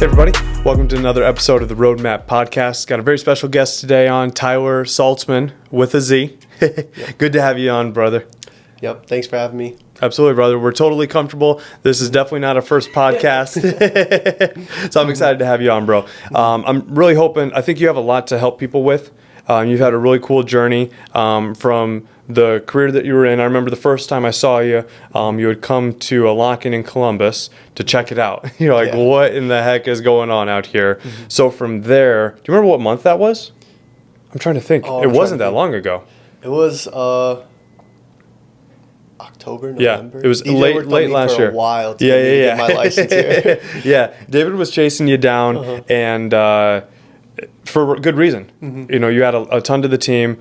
Hey everybody, welcome to another episode of the RoadMap podcast. Got a very special guest today on, Tyler Saltzman with a Z. Good to have you on, brother. Yep, thanks for having me. Absolutely, brother. We're totally comfortable. This is definitely not a first podcast. So I'm excited to have you on, bro. I'm really hoping, I think you have a lot to help people with. You've had a really cool journey from the career that you were in. I remember the first time I saw you, you had come to a lock-in in Columbus to check it out. You're like, what in the heck is going on out here? So from there, do you remember what month that was? I'm trying to think. It wasn't that long ago. It was October, November. Yeah, it was late last year. For a while to get my license here. Yeah, David was chasing you down, and for good reason. You know, you had a ton to the team,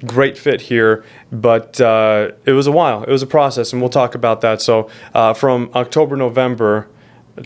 great fit here, but it was a while. It was a process, and we'll talk about that. So from October, November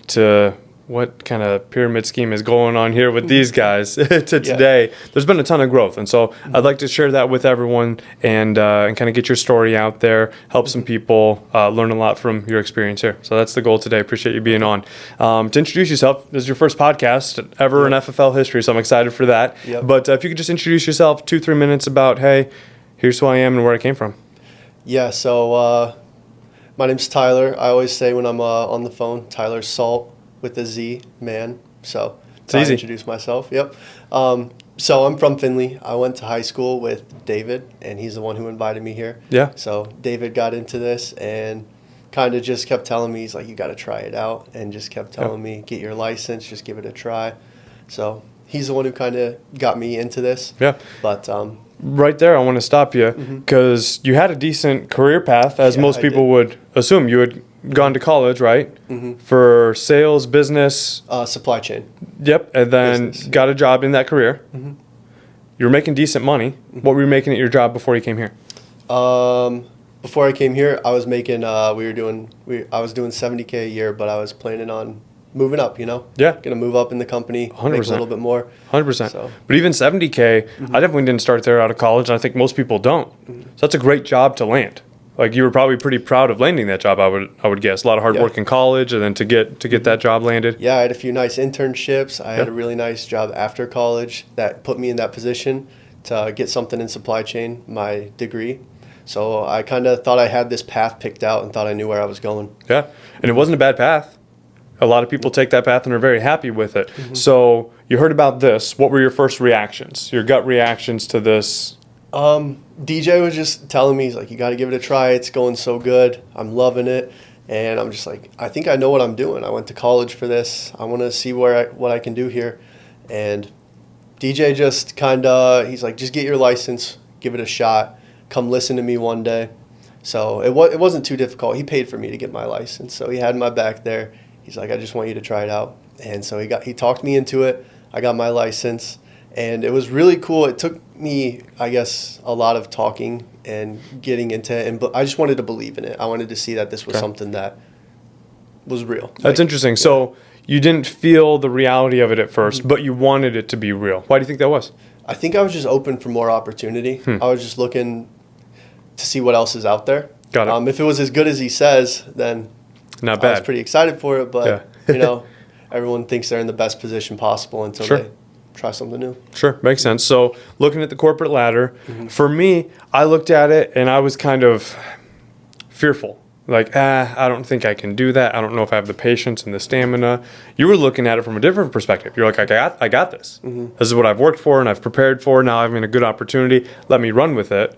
to what kind of pyramid scheme is going on here with these guys to today, there's been a ton of growth. And so I'd like to share that with everyone and kind of get your story out there, help some people learn a lot from your experience here. So that's the goal today. Appreciate you being on. To introduce yourself, this is your first podcast ever in FFL history, so I'm excited for that. But if you could just introduce yourself, 2-3 minutes about, hey, here's who I am and where I came from. Yeah, so my name's Tyler. I always say when I'm on the phone, Tyler Salt with a Z, man. So it's easy. I introduce myself. Yep. So I'm from Findlay. I went to high school with David, and he's the one who invited me here. Yeah. So David got into this and kind of just kept telling me, he's like, you got to try it out, and just kept telling me, get your license, just give it a try. So he's the one who kind of got me into this. Yeah. But right there, I want to stop you because you had a decent career path, as most people would assume. You had gone to college, right? For sales, business, supply chain. Yep, and then got a job in that career. You were making decent money. What were you making at your job before you came here? Before I came here, I was making. I was doing $70K a year, but I was planning on moving up. You know. Yeah. Gonna move up in the company, 100%. make a little bit more. 100%. So. But even $70K, I definitely didn't start there out of college, and I think most people don't. So that's a great job to land. Like, you were probably pretty proud of landing that job, I would guess. A lot of hard work in college, and then to get that job landed. Yeah, I had a few nice internships. I had a really nice job after college that put me in that position to get something in supply chain, my degree. So I kind of thought I had this path picked out and thought I knew where I was going. Yeah, and it wasn't a bad path. A lot of people take that path and are very happy with it. So you heard about this. What were your first reactions, your gut reactions to this? DJ was just telling me, he's like, you got to give it a try. It's going so good. I'm loving it. And I'm just like, I think I know what I'm doing. I went to college for this. I want to see what I can do here. And DJ just he's like, just get your license, give it a shot. Come listen to me one day. So it wasn't too difficult. He paid for me to get my license. So he had my back there. He's like, I just want you to try it out. And so he talked me into it. I got my license. And it was really cool. It took me, I guess, a lot of talking and getting into it. And I just wanted to believe in it. I wanted to see that this was something that was real. That's interesting. Yeah. So you didn't feel the reality of it at first, but you wanted it to be real. Why do you think that was? I think I was just open for more opportunity. I was just looking to see what else is out there. Got it. If it was as good as he says, then not bad. I was pretty excited for it. But, everyone thinks they're in the best position possible until they try something new. Sure, makes sense. So looking at the corporate ladder, for me, I looked at it and I was kind of fearful. Like, I don't think I can do that. I don't know if I have the patience and the stamina. You were looking at it from a different perspective. You're like, I got this. This is what I've worked for and I've prepared for. Now I'm in a good opportunity. Let me run with it.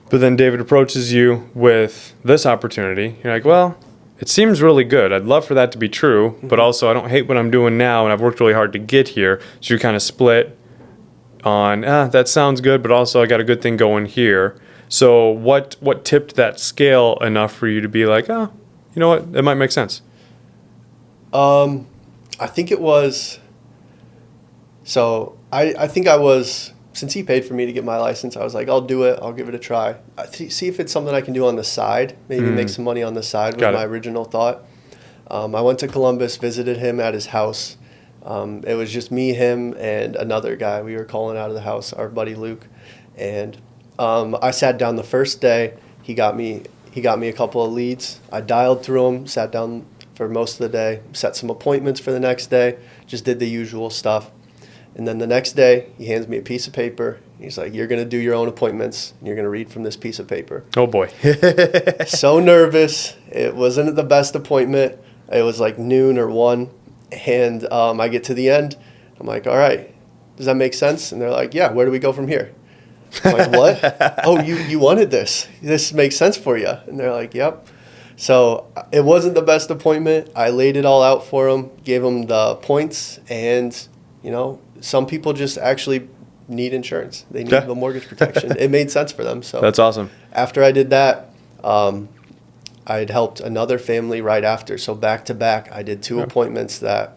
But then David approaches you with this opportunity. You're like, well, it seems really good. I'd love for that to be true, but also I don't hate what I'm doing now, and I've worked really hard to get here. So you're kind of split on, that sounds good, but also I got a good thing going here. So what tipped that scale enough for you to be like, you know what, it might make sense? I think it was, I think I was, since he paid for me to get my license, I was like, I'll do it. I'll give it a try. See if it's something I can do on the side. Maybe make some money on the side was my original thought. I went to Columbus, visited him at his house. It was just me, him, and another guy. We were calling out of the house, our buddy Luke. And I sat down the first day. He got me a couple of leads. I dialed through them, sat down for most of the day, set some appointments for the next day, just did the usual stuff. And then the next day, he hands me a piece of paper. He's like, you're going to do your own appointments. And you're going to read from this piece of paper. Oh, boy. So nervous. It wasn't the best appointment. It was like noon or 1. And I get to the end. I'm like, all right, does that make sense? And they're like, yeah, where do we go from here? I'm like, what? Oh, you wanted this. This makes sense for you. And they're like, yep. So it wasn't the best appointment. I laid it all out for them, gave them the points, and, you know, some people just actually need insurance. They need the mortgage protection. It made sense for them. So that's awesome. After I did that, I had helped another family right after. So back to back, I did 2 appointments that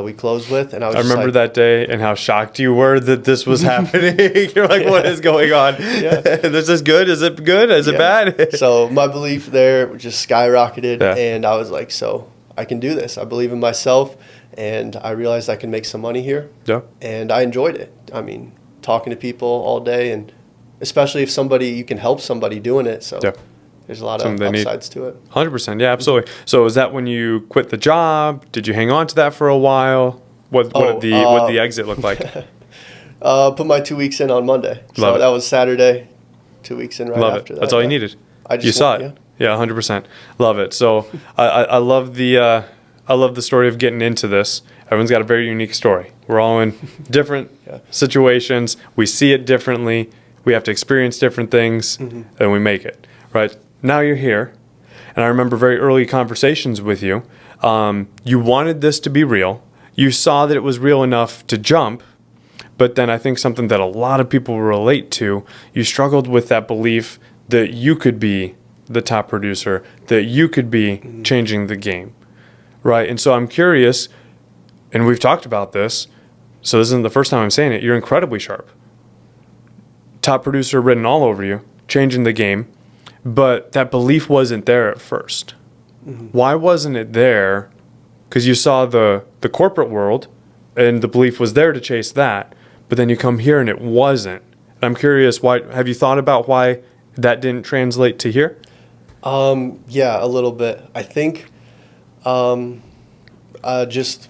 we closed with, and I remember that day and how shocked you were that this was happening. You're like, what is going on? Yeah. This is good? Is it good? Is it bad? So my belief there just skyrocketed, and I was like, so I can do this. I believe in myself, and I realized I can make some money here. Yeah. And I enjoyed it. I mean, talking to people all day, and especially if you can help somebody doing it. So there's a lot of upsides to it. 100%. Yeah, absolutely. So is that when you quit the job? Did you hang on to that for a while? What did the exit look like? Put my 2 weeks in on Monday. So that was Saturday, 2 weeks in after that. That's all you needed. You saw it. Yeah, 100%. Love it. So I love the story of getting into this. Everyone's got a very unique story. We're all in different situations. We see it differently. We have to experience different things, and we make it. Right? Now you're here, and I remember very early conversations with you. You wanted this to be real. You saw that it was real enough to jump, but then I think something that a lot of people relate to, you struggled with that belief that you could be the top producer, that you could be changing the game, right? And so I'm curious, and we've talked about this, so this isn't the first time I'm saying it, you're incredibly sharp. Top producer written all over you, changing the game, but that belief wasn't there at first. Why wasn't it there? Because you saw the corporate world, and the belief was there to chase that, but then you come here and it wasn't. And I'm curious, why have you thought about why that didn't translate to here? Yeah, a little bit. I think just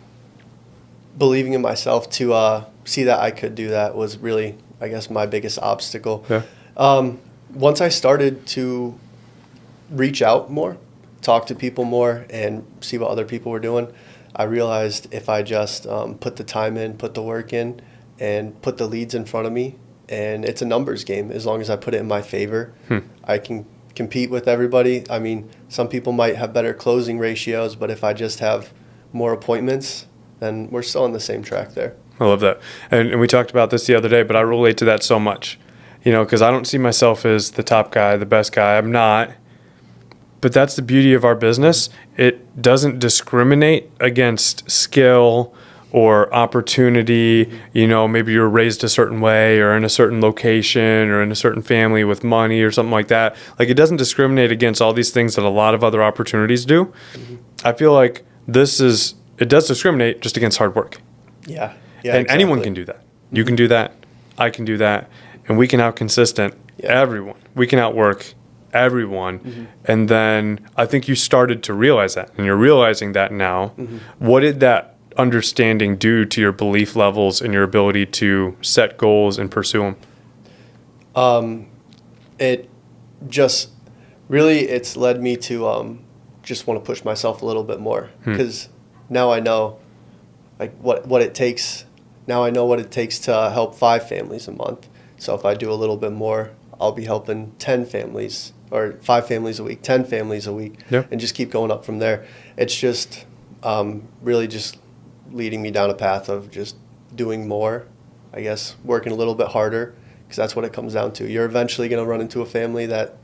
believing in myself to see that I could do that was really, I guess, my biggest obstacle. Yeah. Once I started to reach out more, talk to people more, and see what other people were doing, I realized if I just put the time in, put the work in, and put the leads in front of me, and it's a numbers game. As long as I put it in my favor, I can compete with everybody. I mean, some people might have better closing ratios, but if I just have more appointments, then we're still on the same track there. I love that. And we talked about this the other day, but I relate to that so much. You know, because I don't see myself as the top guy, the best guy. I'm not. But that's the beauty of our business. It doesn't discriminate against skill or opportunity. You know, maybe you're raised a certain way or in a certain location or in a certain family with money or something like that. Like, it doesn't discriminate against all these things that a lot of other opportunities do. I feel like it does discriminate just against hard work. Yeah. And exactly. Anyone can do that. You can do that. I can do that. And we can out-consistent everyone. We can outwork everyone. And then I think you started to realize that, and you're realizing that now. What did that understanding do to your belief levels and your ability to set goals and pursue them? It just really, it's led me to just want to push myself a little bit more, because now I know like what it takes. Now I know what it takes to help 5 families a month. So if I do a little bit more, I'll be helping 10 families or 5 families a week, 10 families a week, and just keep going up from there. It's just really just leading me down a path of just doing more, I guess, working a little bit harder, because that's what it comes down to. You're eventually going to run into a family that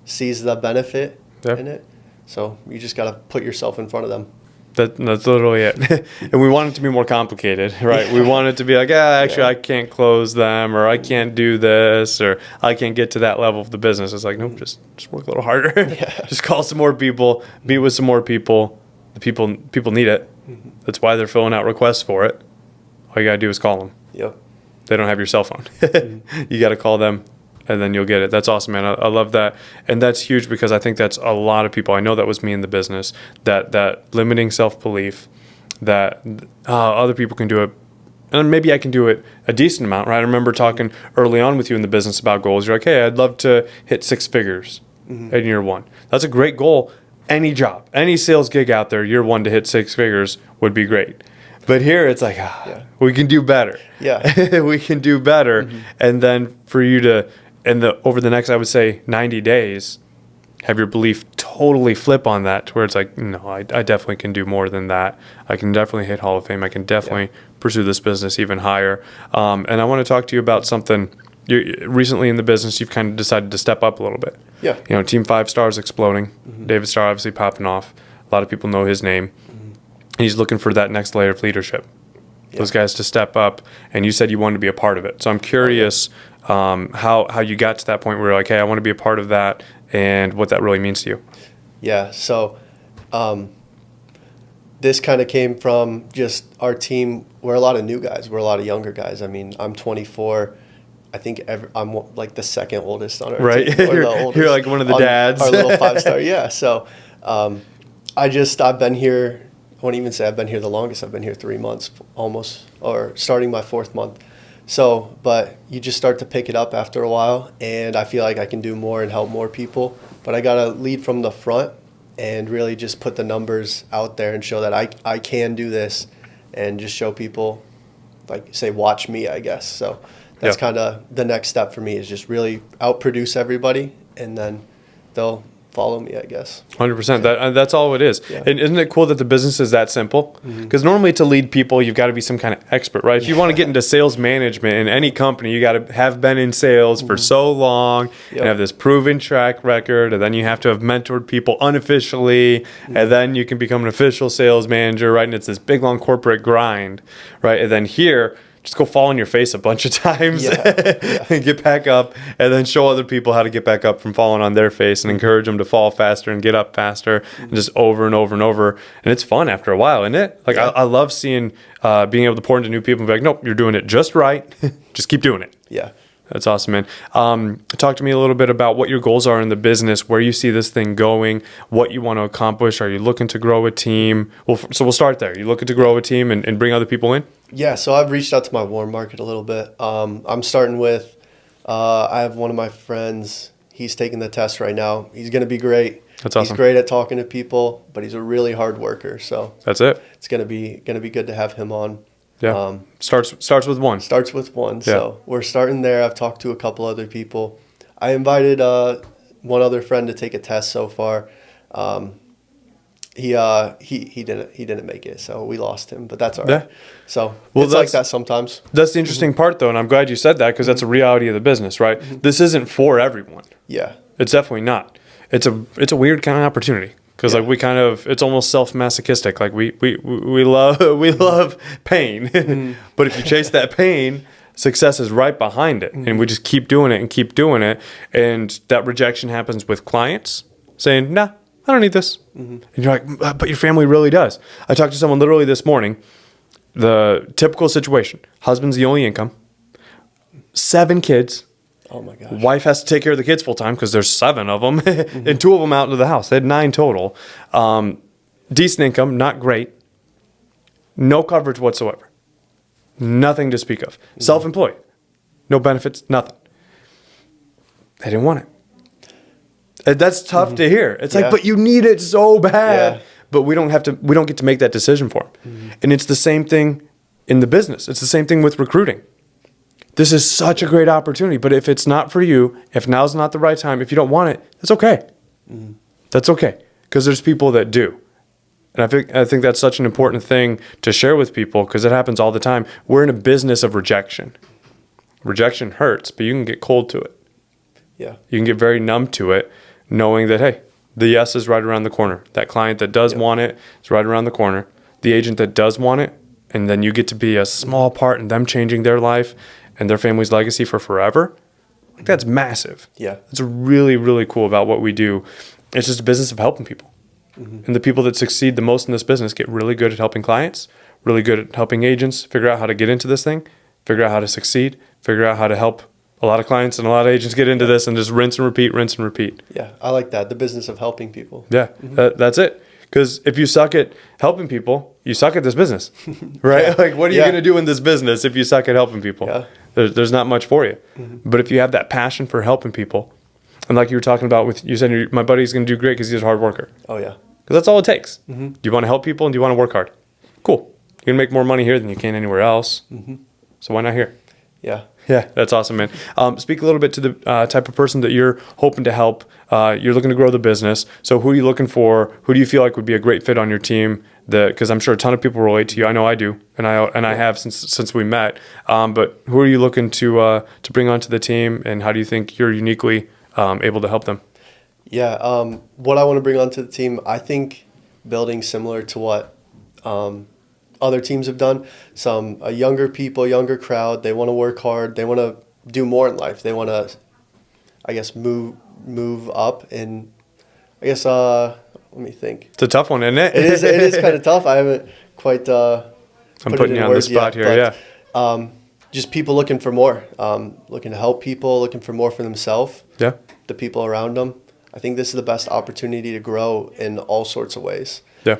sees the benefit in it. So you just got to put yourself in front of them. That's literally it. And we want it to be more complicated, right? We want it to be like, actually, I can't close them, or I can't do this, or I can't get to that level of the business. It's like, nope, just work a little harder. Just call some more people, be with some more people. The people need it. That's why they're filling out requests for it. All you got to do is call them. Yep. They don't have your cell phone. You got to call them and then you'll get it. That's awesome, man. I love that. And that's huge because I think that's a lot of people. I know that was me in the business, that limiting self-belief, that other people can do it. And maybe I can do it a decent amount, right? I remember talking early on with you in the business about goals. You're like, hey, I'd love to hit 6 figures in year 1. That's a great goal. Any job, any sales gig out there, year 1 to hit 6 figures would be great. But here it's like, we can do better. Yeah. We can do better. And then for you to, over the next, I would say 90 days, have your belief totally flip on that to where it's like, no, I definitely can do more than that. I can definitely hit Hall of Fame. I can definitely pursue this business even higher. And I want to talk to you about something. Recently in the business, you've kind of decided to step up a little bit. Yeah. You know, Team 5 Star is exploding. David Starr obviously popping off. A lot of people know his name. He's looking for that next layer of leadership. Those guys to step up. And you said you wanted to be a part of it. So I'm curious how you got to that point where you're like, hey, I want to be a part of that, and what that really means to you. Yeah. So this kind of came from just our team. We're a lot of new guys. We're a lot of younger guys. I mean, I'm 24. I think I'm like the second oldest on our right. team. Or You're like one of the dads. Our little 5-star. Yeah. So I've been here. I wouldn't even say I've been here the longest. I've been here 3 months almost, or starting my 4th month. So, but you just start to pick it up after a while, and I feel like I can do more and help more people. But I got to lead from the front and really just put the numbers out there and show that I can do this, and just show people, like, say, watch me, I guess. So that's kind of the next step for me, is just really outproduce everybody, and then they'll follow me, I guess. 100%. That's all it is. Yeah. And isn't it cool that the business is that simple? Because normally to lead people, you've got to be some kind of expert, right? If you want to get into sales management in any company, you got to have been in sales for so long and have this proven track record, and then you have to have mentored people unofficially, and then you can become an official sales manager, right? And it's this big, long corporate grind, right? And then here, just go fall on your face a bunch of times and get back up, and then show other people how to get back up from falling on their face, and encourage them to fall faster and get up faster, and just over and over and over. And it's fun after a while, isn't it? Like, I love seeing, being able to pour into new people and be like, nope, you're doing it just right. Just keep doing it. Yeah. That's awesome, man. Talk to me a little bit about what your goals are in the business, where you see this thing going, what you want to accomplish. Are you looking to grow a team? Well, so we'll start there. You looking to grow a team and bring other people in? Yeah, so I've reached out to my warm market a little bit. I'm starting with, I have one of my friends. He's taking the test right now. He's going to be great. That's awesome. He's great at talking to people, but he's a really hard worker. So that's it. It's going to be good to have him on. Yeah. Starts with one. Starts with one. Yeah. So we're starting there. I've talked to a couple other people. I invited one other friend to take a test so far. He didn't make it, so we lost him, but that's all right. Yeah. So it's like that sometimes. That's the interesting part, though, and I'm glad you said that, because that's a reality of the business, right? This isn't for everyone. Yeah. It's definitely not. It's a weird kind of opportunity. Because like it's almost self-masochistic. Like we love pain, but if you chase that pain, success is right behind it, and we just keep doing it and keep doing it. And that rejection happens with clients saying, "Nah, I don't need this," and you're like, "But your family really does." I talked to someone literally this morning. The typical situation: husband's the only income, 7 kids. Oh my gosh. Wife has to take care of the kids full time because there's 7 of them, and 2 of them out into the house. They had 9 total. Decent income, not great. No coverage whatsoever. Nothing to speak of. Self-employed. No benefits, nothing. They didn't want it. And that's tough to hear. It's like, but you need it so bad. Yeah. But we don't get to make that decision for them. And it's the same thing in the business. It's the same thing with recruiting. This is such a great opportunity, but if it's not for you, if now's not the right time, if you don't want it, that's okay. That's okay, because there's people that do. And I think that's such an important thing to share with people, because it happens all the time. We're in a business of rejection. Rejection hurts, but you can get cold to it. Yeah. You can get very numb to it, knowing that, hey, the yes is right around the corner. That client that does want it is right around the corner. The agent that does want it, and then you get to be a small part in them changing their life and their family's legacy for forever. Like, that's massive. Yeah. It's really, really cool about what we do. It's just a business of helping people. And the people that succeed the most in this business get really good at helping clients, really good at helping agents figure out how to get into this thing, figure out how to succeed, figure out how to help A lot of clients and a lot of agents get into this and just rinse and repeat, rinse and repeat. Yeah, I like that. The business of helping people. Yeah, that's it. Because if you suck at helping people, you suck at this business, right? Yeah. Like, what are you going to do in this business if you suck at helping people? Yeah. There's not much for you. But if you have that passion for helping people, and like you were talking about with, you said my buddy's going to do great because he's a hard worker. Oh, yeah. Because that's all it takes. Do you want to help people and do you want to work hard? Cool. You're going to make more money here than you can anywhere else. So why not here? Yeah. Yeah, that's awesome, man. Speak a little bit to the type of person that you're hoping to help. You're looking to grow the business. So who are you looking for? Who do you feel like would be a great fit on your team? Because I'm sure a ton of people relate to you. I know I do, and I have since we met. But who are you looking to bring onto the team, and how do you think you're uniquely able to help them? Yeah. What I want to bring onto the team, I think building similar to what other teams have done. Some younger people, younger crowd. They want to work hard. They want to do more in life. They want to, I guess, move up. And I guess let me think. It's a tough one, isn't it? It is kind of tough. I haven't quite. I'm putting you on the spot here. But, just people looking for more, looking to help people, looking for more for themselves. Yeah. The people around them. I think this is the best opportunity to grow in all sorts of ways. Yeah.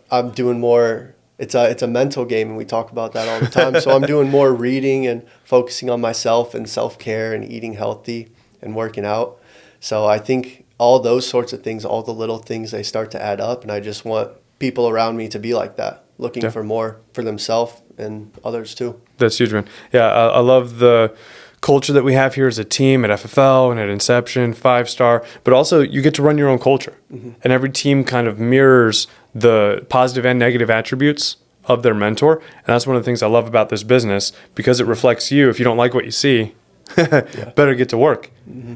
I'm doing more. It's a mental game, and we talk about that all the time. So I'm doing more reading and focusing on myself and self-care and eating healthy and working out. So I think all those sorts of things, all the little things, they start to add up, and I just want people around me to be like that, looking for more for themselves and others too. That's huge, man. Yeah, I love the culture that we have here as a team at FFL and at Inception, 5-star, but also you get to run your own culture. And every team kind of mirrors the positive and negative attributes of their mentor. And that's one of the things I love about this business, because it reflects you. If you don't like what you see, better get to work.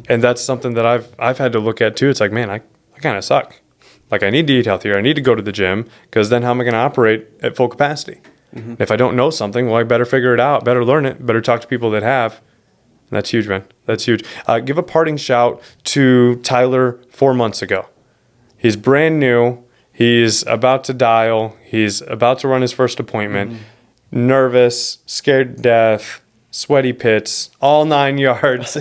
And that's something that I've had to look at too. It's like, man, I kind of suck. Like, I need to eat healthier. I need to go to the gym, because then how am I going to operate at full capacity? If I don't know something, well, I better figure it out, better learn it, better talk to people that have. And that's huge, man. That's huge. Give a parting shout to Tyler 4 months ago. He's brand new. He's about to dial. He's about to run his first appointment. Nervous, scared to death, sweaty pits, all 9 yards.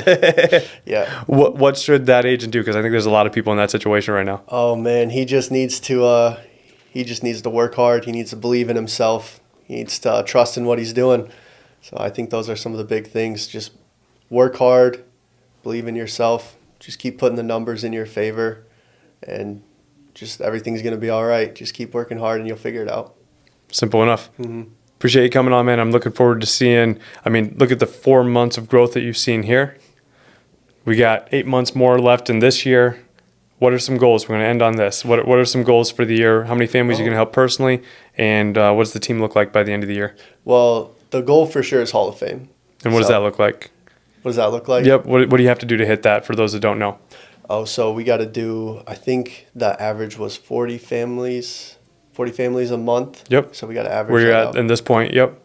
Yeah. What should that agent do? Because I think there's a lot of people in that situation right now. Oh man, he just needs to work hard. He needs to believe in himself. He needs to trust in what he's doing. So I think those are some of the big things. Just work hard, believe in yourself. Just keep putting the numbers in your favor, and just everything's going to be all right. Just keep working hard and you'll figure it out. Simple enough. Appreciate you coming on, man. I'm looking forward to seeing, look at the 4 months of growth that you've seen here. We got 8 months more left in this year. What are some goals? We're going to end on this. What are some goals for the year? How many families are you going to help personally? And what does the team look like by the end of the year? Well, the goal for sure is Hall of Fame. And what does that look like? What does that look like? Yep. What do you have to do to hit that for those that don't know? Oh, so we got to do, I think the average was 40 families a month. Yep. So we got to average Where you're that at out. In this point, yep.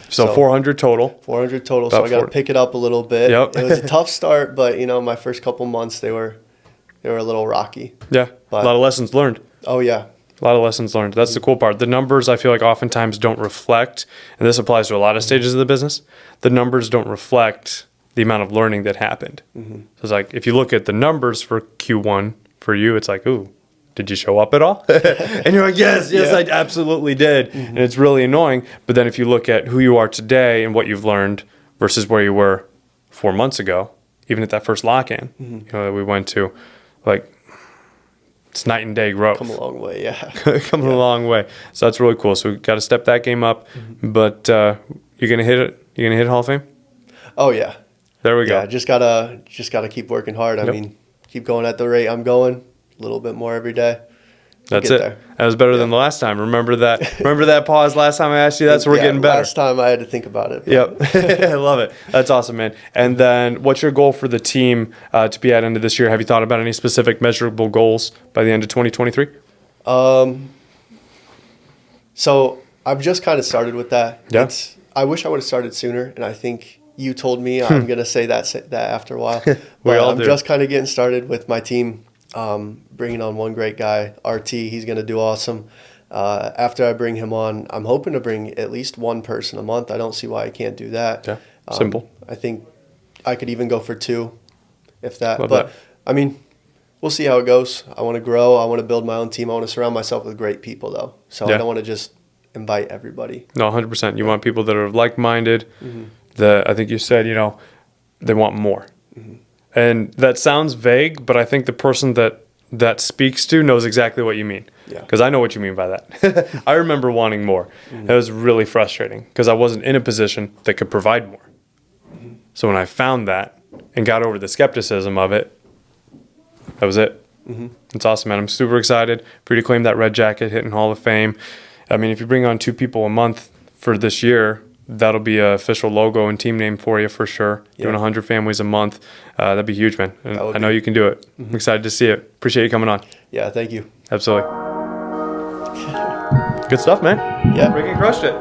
So 400 total. 400 total, About so I got to 40. pick it up a little bit. Yep. It was a tough start, but, my first couple months, they were a little rocky. Yeah, But, a lot of lessons learned. Oh, yeah. A lot of lessons learned. That's the cool part. The numbers, I feel like, oftentimes don't reflect, and this applies to a lot of stages of the business, the numbers don't reflect the amount of learning that happened. So it's like, if you look at the numbers for Q1 for you, it's like, ooh, did you show up at all? And you're like, yes, I absolutely did. And it's really annoying. But then if you look at who you are today and what you've learned versus where you were 4 months ago, even at that first lock-in, that we went to, like, it's night and day growth. Come a long way, yeah. Coming a long way. So that's really cool. So we've got to step that game up. But you're gonna hit it. You're gonna hit Hall of Fame. Oh yeah. There we go. Yeah, just gotta keep working hard. I mean, keep going at the rate I'm going. A little bit more every day. That's it. There. That was better than the last time. Remember that pause last time I asked you that? So we're getting better. Last time I had to think about it. Yep. I love it. That's awesome, man. And then what's your goal for the team to be at end of this year? Have you thought about any specific measurable goals by the end of 2023? So I've just kind of started with that. Yeah. I wish I would have started sooner, and I think you told me I'm going to say that after a while. But all I'm do. just kind of getting started with my team. Bringing on one great guy, RT. He's going to do awesome. After I bring him on, I'm hoping to bring at least one person a month. I don't see why I can't do that. Yeah, simple. I think I could even go for 2, if that. Love but that. I mean, we'll see how it goes. I want to grow. I want to build my own team. I want to surround myself with great people, though. So Yeah. I don't want to just invite everybody. No, 100%. You want people that are like-minded. That I think you said, they want more. And that sounds vague, but I think the person that speaks to knows exactly what you mean. Yeah. Because I know what you mean by that. I remember wanting more. It was really frustrating because I wasn't in a position that could provide more. So when I found that and got over the skepticism of it, that was it. It's awesome, man. I'm super excited for you to claim that red jacket, hitting Hall of Fame. I mean, if you bring on 2 people a month for this year, that'll be an official logo and team name for you for sure. Yeah. Doing 100 families a month, that'd be huge, man. And I know you can do it. I'm excited to see it. Appreciate you coming on. Yeah, thank you. Absolutely. Good stuff, man. Yeah. Freaking crushed it.